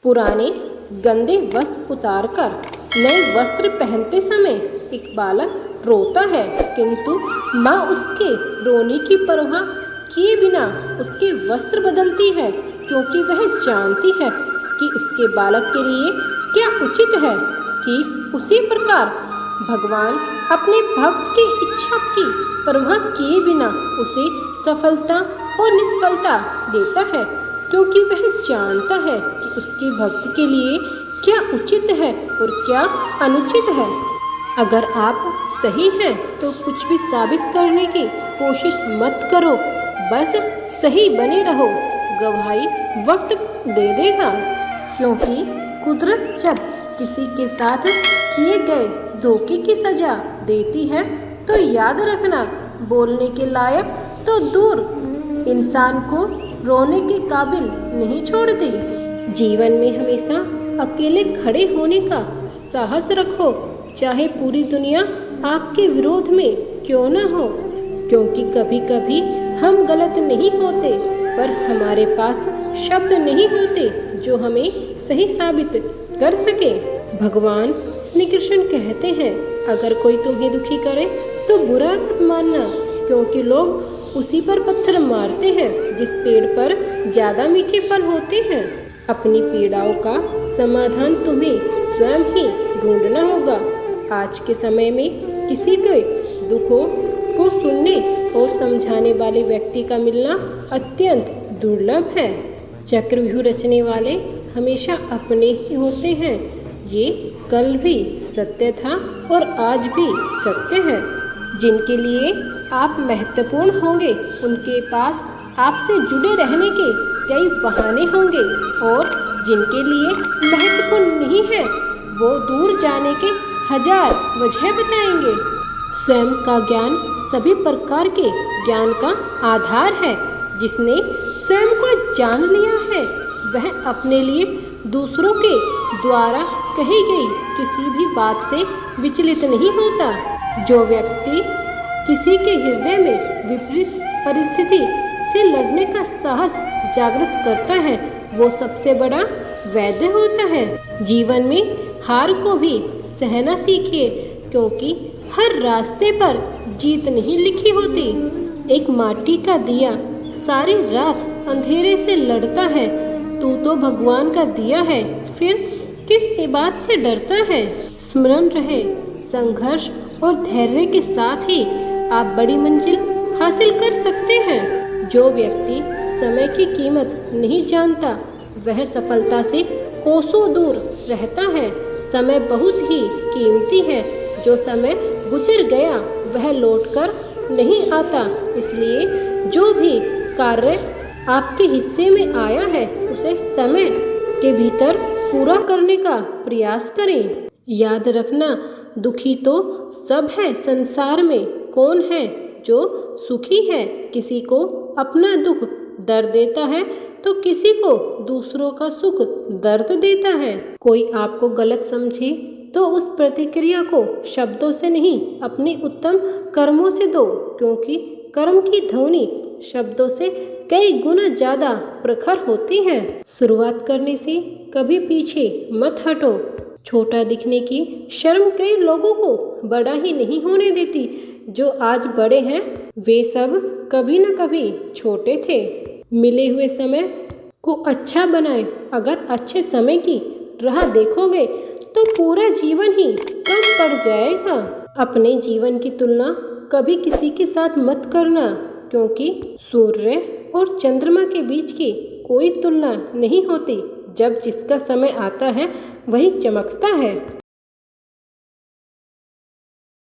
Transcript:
पुराने गंदे वस्त्र उतारकर नए वस्त्र पहनते समय एक बालक रोता है, किंतु माँ उसके रोने की परवाह किए बिना उसके वस्त्र बदलती है, क्योंकि वह जानती है कि उसके बालक के लिए क्या उचित है। ठीक उसी प्रकार भगवान अपने भक्त की इच्छा की परवाह किए बिना उसे सफलता और निष्फलता देता है, क्योंकि वह जानता है कि उसके भक्त के लिए क्या उचित है और क्या अनुचित है। अगर आप सही हैं तो कुछ भी साबित करने की कोशिश मत करो, बस सही बने रहो। गवाही वक्त दे देगा, क्योंकि कुदरत जब किसी के साथ किए गए धोखे की सजा देती है तो याद रखना, बोलने के लायक तो दूर, इंसान को रोने के काबिल नहीं छोड़ती। जीवन में हमेशा अकेले खड़े होने का साहस रखो, चाहे पूरी दुनिया आपके विरोध में क्यों न हो, क्योंकि कभी कभी हम गलत नहीं होते, पर हमारे पास शब्द नहीं होते जो हमें सही साबित कर सके। भगवान श्री कृष्ण कहते हैं, अगर कोई तुम्हें दुखी करे तो बुरा मत मानना, क्योंकि लोग उसी पर पत्थर मारते हैं जिस पेड़ पर ज़्यादा मीठे फल होते हैं। अपनी पीड़ाओं का समाधान तुम्हें स्वयं ही ढूंढना होगा। आज के समय में किसी के दुखों को सुनने और समझाने वाले व्यक्ति का मिलना अत्यंत दुर्लभ है। चक्रव्यूह रचने वाले हमेशा अपने ही होते हैं। ये कल भी सत्य था और आज भी सत्य है। जिनके लिए आप महत्वपूर्ण होंगे उनके पास आपसे जुड़े रहने के कई बहाने होंगे, और जिनके लिए महत्वपूर्ण नहीं है वो दूर जाने के हजार वजह बताएंगे। स्वयं का ज्ञान सभी प्रकार के ज्ञान का आधार है। जिसने स्वयं को जान लिया है वह अपने लिए दूसरों के द्वारा कही गई किसी भी बात से विचलित नहीं होता। जो व्यक्ति किसी के हृदय में विपरीत परिस्थिति से लड़ने का साहस जागृत करता है वो सबसे बड़ा वैद्य होता है। जीवन में हार को भी सहना सीखिए, क्योंकि हर रास्ते पर जीत नहीं लिखी होती। एक माटी का दिया सारी रात अंधेरे से लड़ता है, तू तो भगवान का दिया है, फिर किस बात से डरता है। स्मरण रहे, संघर्ष और धैर्य के साथ ही आप बड़ी मंजिल हासिल कर सकते हैं। जो व्यक्ति समय की कीमत नहीं जानता वह सफलता से कोसों दूर रहता है। समय बहुत ही कीमती है, जो समय गुजर गया वह लौटकर नहीं आता। इसलिए जो भी कार्य आपके हिस्से में आया है उसे समय के भीतर पूरा करने का प्रयास करें। याद रखना, दुखी तो सब है संसार में, कौन है जो सुखी है। किसी को अपना दुख दर्द देता है तो किसी को दूसरों का सुख दर्द देता है। कोई आपको गलत समझे तो उस प्रतिक्रिया को शब्दों से नहीं अपने उत्तम कर्मों से दो, क्योंकि कर्म की ध्वनि शब्दों से कई गुना ज़्यादा प्रखर होती है। शुरुआत करने से कभी पीछे मत हटो। छोटा दिखने की शर्म कई लोगों को बड़ा ही नहीं होने देती। जो आज बड़े हैं वे सब कभी न कभी छोटे थे। मिले हुए समय को अच्छा बनाएं। अगर अच्छे समय की राह देखोगे तो पूरा जीवन ही कम पड़ जाएगा। अपने जीवन की तुलना कभी किसी के साथ मत करना, क्योंकि सूर्य और चंद्रमा के बीच की कोई तुलना नहीं होती। जब जिसका समय आता है वही चमकता है।